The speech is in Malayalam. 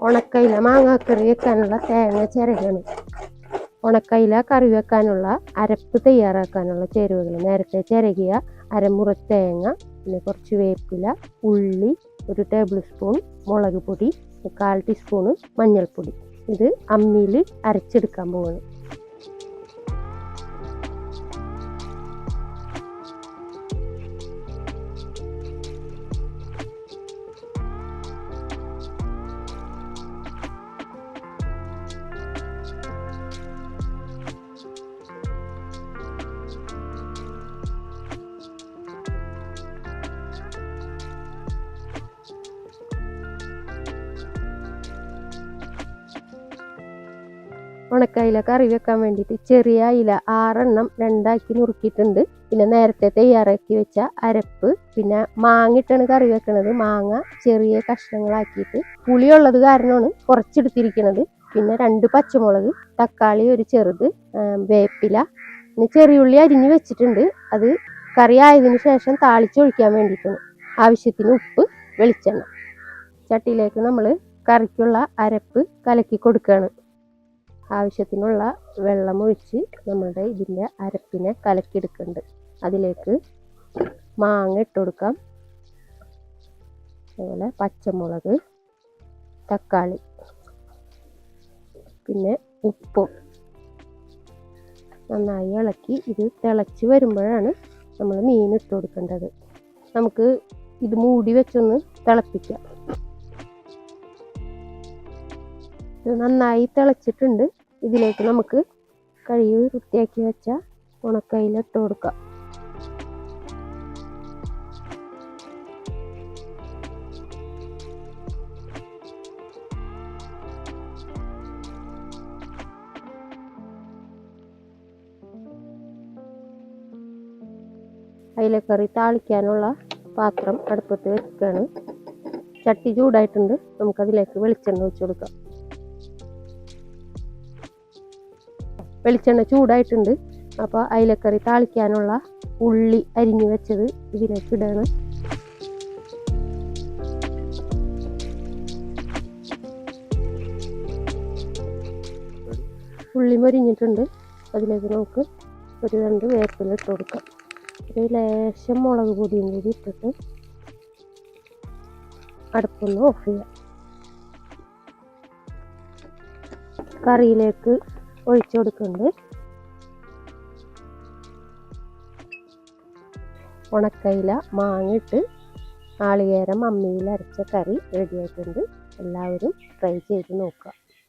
ഉണക്കയില മാങ്ങാക്കറി വെക്കാനുള്ള തേങ്ങ ചിരകണം. ഉണക്കയില കറി വെക്കാനുള്ള അരപ്പ് തയ്യാറാക്കാനുള്ള ചേരുവകൾ: നേരത്തെ ചിരകിയ അരമുറി തേങ്ങ, പിന്നെ കുറച്ച് വേപ്പില, ഉള്ളി, 1 ടേബിൾ സ്പൂൺ മുളക് പൊടി, 1/4 ടീസ്പൂണ് മഞ്ഞൾപ്പൊടി. ഇത് അമ്മിയിൽ അരച്ചെടുക്കാൻ പോവാണ്. ഉണക്കയില കറി വെക്കാൻ വേണ്ടിയിട്ട് ചെറിയ അയില 6 എണ്ണം 2 ആക്കി നുറുക്കിയിട്ടുണ്ട്. പിന്നെ നേരത്തെ തയ്യാറാക്കി വെച്ച അരപ്പ്, പിന്നെ മാങ്ങ ഇട്ടാണ് കറി വെക്കുന്നത്. മാങ്ങ ചെറിയ കഷ്ണങ്ങളാക്കിയിട്ട് പുളിയുള്ളത് കാരണമാണ് കുറച്ചെടുത്തിരിക്കുന്നത്. പിന്നെ 2 പച്ചമുളക്, തക്കാളി 1 ചെറുത്, വേപ്പില, പിന്നെ ചെറിയുള്ളി അരിഞ്ഞ് വെച്ചിട്ടുണ്ട്. അത് കറി ആയതിനു ശേഷം താളിച്ചൊഴിക്കാൻ വേണ്ടിയിട്ടാണ്. ആവശ്യത്തിന് ഉപ്പ്, വെളിച്ചെണ്ണ. ചട്ടിയിലേക്ക് നമ്മൾ കറിക്കുള്ള അരപ്പ് കലക്കി കൊടുക്കുകയാണ്. ആവശ്യത്തിനുള്ള വെള്ളം ഒഴിച്ച് നമ്മളുടെ ഇതിൻ്റെ അരപ്പിനെ കലക്കിയെടുക്കുന്നുണ്ട്. അതിലേക്ക് മാങ്ങ ഇട്ട് കൊടുക്കാം. അതുപോലെ പച്ചമുളക്, തക്കാളി, പിന്നെ ഉപ്പും നന്നായി ഇളക്കി ഇത് തിളച്ച് വരുമ്പോഴാണ് നമ്മൾ മീൻ ഇട്ട് കൊടുക്കേണ്ടത്. നമുക്ക് ഇത് മൂടി വെച്ചൊന്ന് തിളപ്പിക്കാം. ഇത് നന്നായി തിളച്ചിട്ടുണ്ട്. ഇതിലേക്ക് നമുക്ക് കഴുകി വൃത്തിയാക്കി വെച്ച ഉണക്കയില ഇട്ട് കൊടുക്കാം. അയിലക്കറി താളിക്കാനുള്ള പാത്രം അടുപ്പത്ത് വെക്കുകയാണ്. ചട്ടി ചൂടായിട്ടുണ്ട്. നമുക്കതിലേക്ക് വെളിച്ചെണ്ണ ഒഴിച്ച് കൊടുക്കാം. വെളിച്ചെണ്ണ ചൂടായിട്ടുണ്ട്. അപ്പോൾ അയിലക്കറി താളിക്കാനുള്ള ഉള്ളി അരിഞ്ഞു വെച്ചത് ഇതിലേക്ക് ഇടാണ്. ഉള്ളി മൊരിഞ്ഞിട്ടുണ്ട്. അതിലേക്ക് നമുക്ക് 1-2 വേപ്പില ഇട്ട് കൊടുക്കാം. ഒരു ലേശം മുളക് പൊടിയും കൂടി ഇട്ടിട്ട് അടുപ്പൊന്ന് ഓഫ് ചെയ്യാം. കറിയിലേക്ക് ഒഴിച്ചു കൊടുക്കുന്നുണ്ട്. ഉണക്കയില മാങ്ങിട്ട് നാളികേരം അമ്മിയിൽ അരച്ച കറി റെഡിയായിട്ടുണ്ട്. എല്ലാവരും ട്രൈ ചെയ്ത് നോക്കുക.